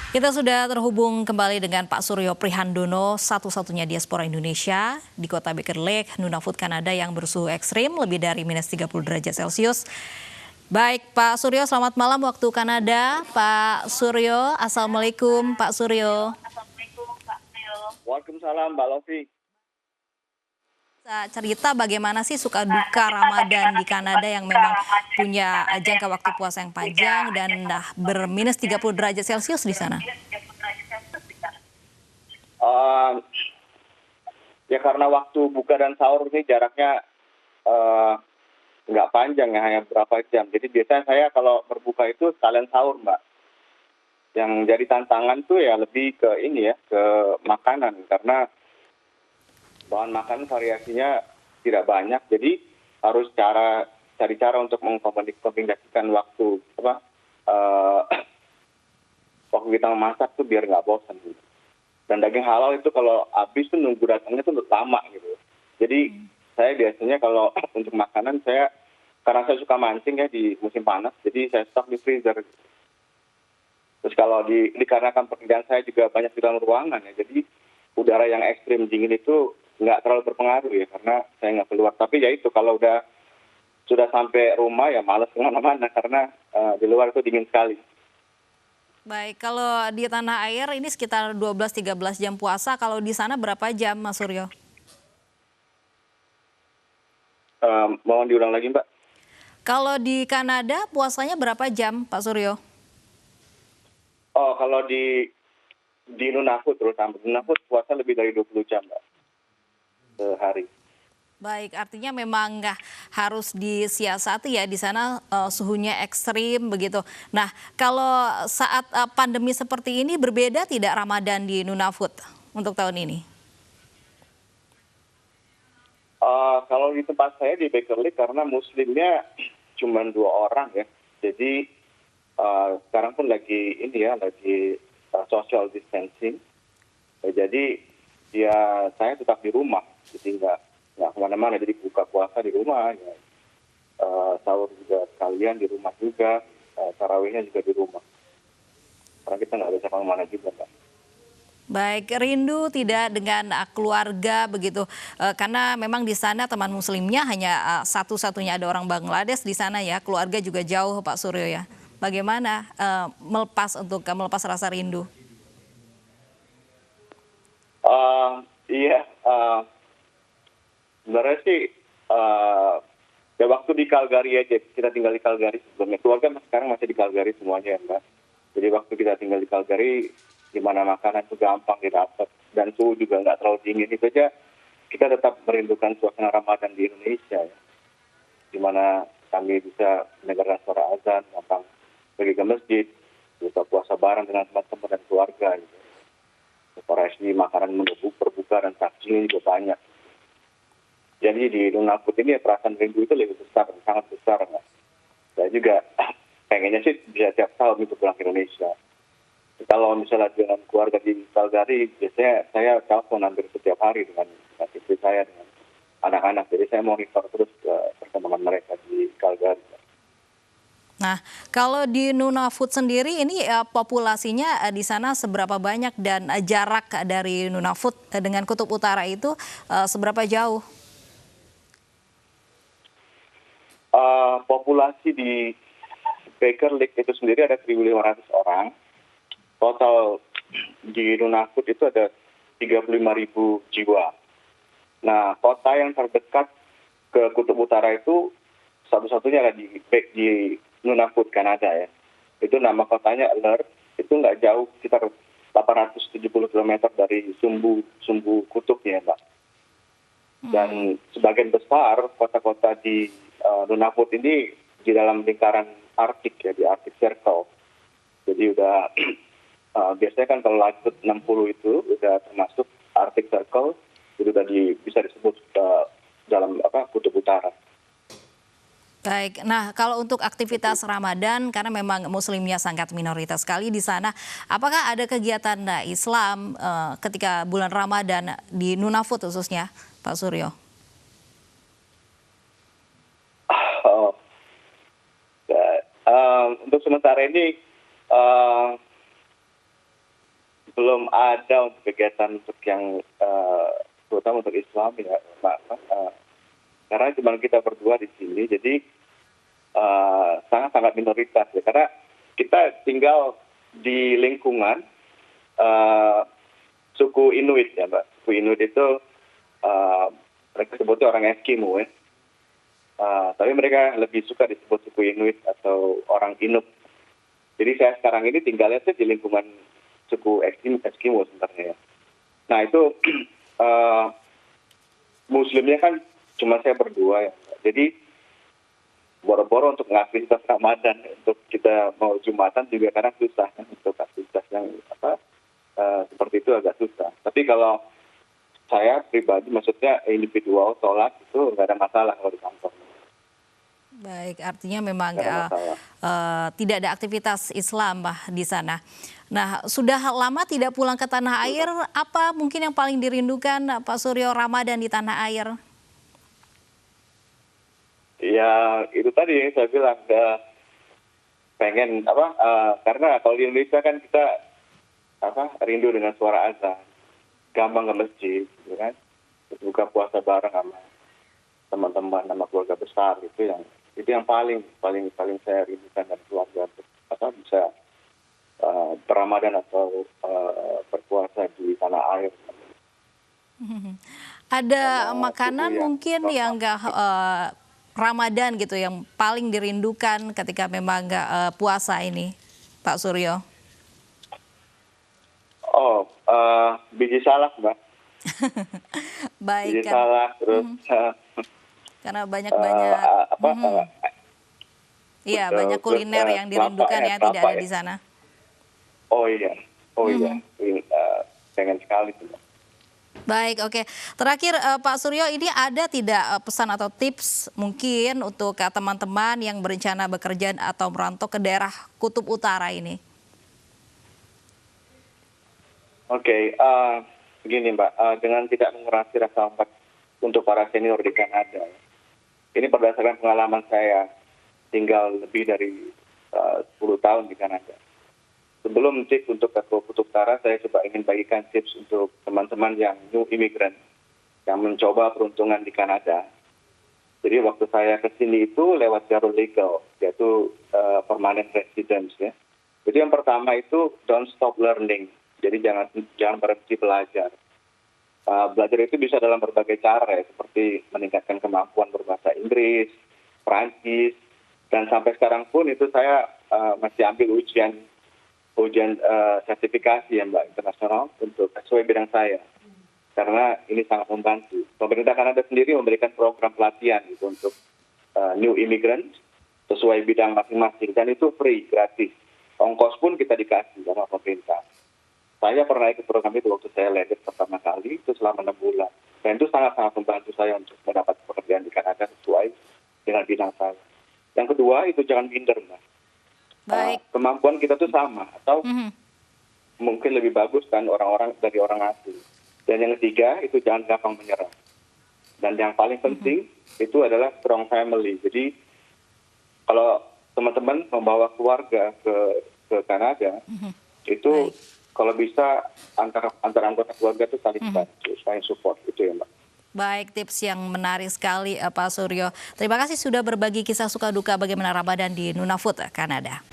Kita sudah terhubung kembali dengan Pak Suryo Prihandono, satu-satunya diaspora Indonesia di kota Baker Lake, Nunavut, Kanada yang bersuhu ekstrim lebih dari minus 30 derajat Celcius. Baik, Pak Suryo, selamat malam waktu Kanada. Pak Suryo, Assalamualaikum Pak Suryo. Waalaikumsalam Mbak Lofi. Bisa cerita bagaimana sih suka duka Ramadan di Kanada yang memang punya jangka waktu puasa yang panjang dan berminus 30 derajat Celcius di sana? Uh, ya karena waktu buka dan sahur ini jaraknya nggak panjang ya, hanya berapa jam. Jadi biasanya saya kalau berbuka itu sekalian sahur, Mbak. Yang jadi tantangan tuh ya lebih ke ini ya, ke makanan. Karena bahan makanan variasinya tidak banyak. Jadi harus cari cara untuk mengkombinasikan waktu waktu kita memasak tuh biar nggak bosan gitu. Dan daging halal itu kalau habis tuh nunggu datangnya tuh lama gitu. Jadi saya biasanya kalau untuk makanan karena saya suka mancing ya di musim panas, jadi saya stok di freezer. Terus kalau dikarenakan pekerjaan saya juga banyak di dalam ruangan ya, jadi udara yang ekstrim dingin itu nggak terlalu berpengaruh ya, karena saya nggak keluar. Tapi ya itu kalau sudah sampai rumah ya malas kemana-mana karena di luar itu dingin sekali. Baik, kalau di tanah air ini sekitar 12-13 jam puasa, kalau di sana berapa jam, Mas Suryo? Mohon diulang lagi, Mbak. Kalau di Kanada puasanya berapa jam, Pak Suryo? Oh, kalau di Nunavut terutama, Nunavut puasa lebih dari 20 jam, Mbak, sehari. Baik, artinya memang nggak harus disiasati ya, di sana suhunya ekstrim begitu. Nah, kalau saat pandemi seperti ini berbeda tidak Ramadan di Nunavut untuk tahun ini? Kalau di tempat saya di Baker Lake karena muslimnya cuma 2 orang ya, jadi sekarang pun lagi social distancing. Jadi ya saya tetap di rumah, jadi nggak kemana-mana, jadi buka puasa di rumah, ya. Sahur juga sekalian di rumah juga, tarawihnya juga di rumah. Karena kita nggak bisa kemana-mana juga, Mbak. Baik, rindu tidak dengan keluarga begitu, karena memang di sana teman muslimnya hanya satu-satunya ada orang Bangladesh di sana ya, keluarga juga jauh Pak Suryo ya. Bagaimana melepas rasa rindu? Iya, sebenarnya sih ya waktu di Calgary aja, kita tinggal di Calgary sebelumnya. Keluarga sekarang masih di Calgary semuanya ya, Mbak. Jadi waktu kita tinggal di Calgary, di mana makanan itu gampang didapat dan suhu juga nggak terlalu dingin, itu aja kita tetap merindukan suasana Ramadan di Indonesia ya. Di mana kami bisa mendengarkan suara azan, gampang pergi ke masjid, bisa puasa bareng dengan teman-teman dan keluarga gitu. Variasi makanan menu berbuka dan takjilnya juga banyak. Jadi di Nunavut ini ya, perasaan rindu itu lebih besar, sangat besar. Nggak? Saya juga pengennya sih bisa tiap tahun itu pulang ke Indonesia. Kalau misalnya dengan keluarga di Calgary, biasanya saya telepon hampir setiap hari dengan istri saya, dengan anak-anak. Jadi saya monitor terus perkembangan mereka di Calgary. Nah, kalau di Nunavut sendiri ini populasinya di sana seberapa banyak dan jarak dari Nunavut dengan Kutub Utara itu seberapa jauh? Populasi di Baker Lake itu sendiri ada 1.500 orang. Total di Nunavut itu ada 35.000 jiwa. Nah, kota yang terdekat ke Kutub Utara itu satu-satunya ada di Nunavut, Kanada ya. Itu nama kotanya Alert. Itu nggak jauh, sekitar 870 km dari sumbu kutubnya, Mbak. Dan sebagian besar kota-kota di Nunavut ini di dalam lingkaran Arktik ya, di Arctic Circle. Jadi udah biasanya kan kalau latitude 60 itu udah termasuk Arctic Circle, itu udah bisa disebut dalam Kutub Utara. Baik, nah kalau untuk aktivitas Ramadan, karena memang muslimnya sangat minoritas sekali di sana, apakah ada kegiatan Islam ketika bulan Ramadan di Nunavut khususnya, Pak Suryo? Untuk sementara ini belum ada untuk kegiatan untuk yang terutama untuk Islam ya, Mbak. Karena cuma kita berdua di sini, jadi sangat-sangat minoritas ya. Karena kita tinggal di lingkungan suku Inuit ya, Mbak. Suku Inuit itu mereka sebutnya orang Eskimo ya. Tapi mereka lebih suka disebut suku Inuit atau orang Inuk. Jadi saya sekarang ini tinggalnya tuh di lingkungan suku Eskimo sebenarnya ya. Nah itu Muslimnya kan cuma saya berdua ya. Jadi boro-boro untuk aktivitas Ramadan, untuk kita mau Jumatan juga kadang susah kan, untuk aktivitas yang seperti itu agak susah. Tapi kalau saya pribadi, maksudnya individual sholat itu nggak ada masalah kalau di kantor. Baik, artinya memang Nggak ada masalah. tidak ada aktivitas Islam di sana. Nah, sudah lama tidak pulang ke tanah air, apa mungkin yang paling dirindukan Pak Suryo Ramadan di tanah air? Ya itu tadi yang saya bilang, pengen karena kalau di Indonesia kan kita rindu dengan suara azan, gampang ke masjid, gitu kan, terus buka puasa bareng sama teman-teman, sama keluarga besar, itu yang paling saya rindukan dan keluarga bisa berramadan atau berpuasa di tanah air. Ada makanan mungkin yang nggak Ramadan gitu yang paling dirindukan ketika memang nggak puasa ini, Pak Suryo? Oh, biji salak, Mbak. Baik Biji kan. salak, terus Karena banyak iya, betul, banyak kuliner terus, yang dirindukan ya, tidak kelapa ada ya. di sana. Oh iya, ini, pengen sekali tuh, Mbak. Baik, oke. Terakhir Pak Suryo, ini ada tidak pesan atau tips mungkin untuk teman-teman yang berencana bekerja atau merantau ke daerah Kutub Utara ini? Oke, begini Mbak, dengan tidak mengurangi rasa hormat untuk para senior di Kanada, ini berdasarkan pengalaman saya tinggal lebih dari 10 tahun di Kanada. Sebelum tips untuk ke Kutub Utara, saya coba ingin bagikan tips untuk teman-teman yang new immigrant, yang mencoba peruntungan di Kanada. Jadi waktu saya ke sini itu lewat jalur legal, yaitu permanent residence ya. Jadi yang pertama itu don't stop learning. Jadi jangan berhenti belajar. Belajar itu bisa dalam berbagai cara ya, seperti meningkatkan kemampuan berbahasa Inggris, Perancis, dan sampai sekarang pun itu saya masih ambil ujian sertifikasi ya Mbak, internasional untuk sesuai bidang saya. Karena ini sangat membantu. Pemerintah Kanada sendiri memberikan program pelatihan gitu untuk new immigrant sesuai bidang masing-masing, dan itu free, gratis. Ongkos pun kita dikasih sama pemerintah. Saya pernah ikut program itu waktu saya landed pertama kali, itu selama 6 bulan. Dan itu sangat-sangat membantu saya untuk mendapat pekerjaan di Kanada sesuai dengan bidang saya. Yang kedua, itu jangan minder, Mbak. Baik. Kemampuan kita tuh sama, atau mungkin lebih bagus kan orang-orang dari orang asing. Dan yang ketiga, itu jangan gampang menyerah. Dan yang paling penting, itu adalah strong family. Jadi, kalau teman-teman membawa keluarga ke Kanada, itu kalau bisa antara anggota keluarga itu saling bantu, saling support, itu ya Mbak. Baik, tips yang menarik sekali Pak Suryo. Terima kasih sudah berbagi kisah suka duka bagaimana Ramadan di Nunavut, Kanada.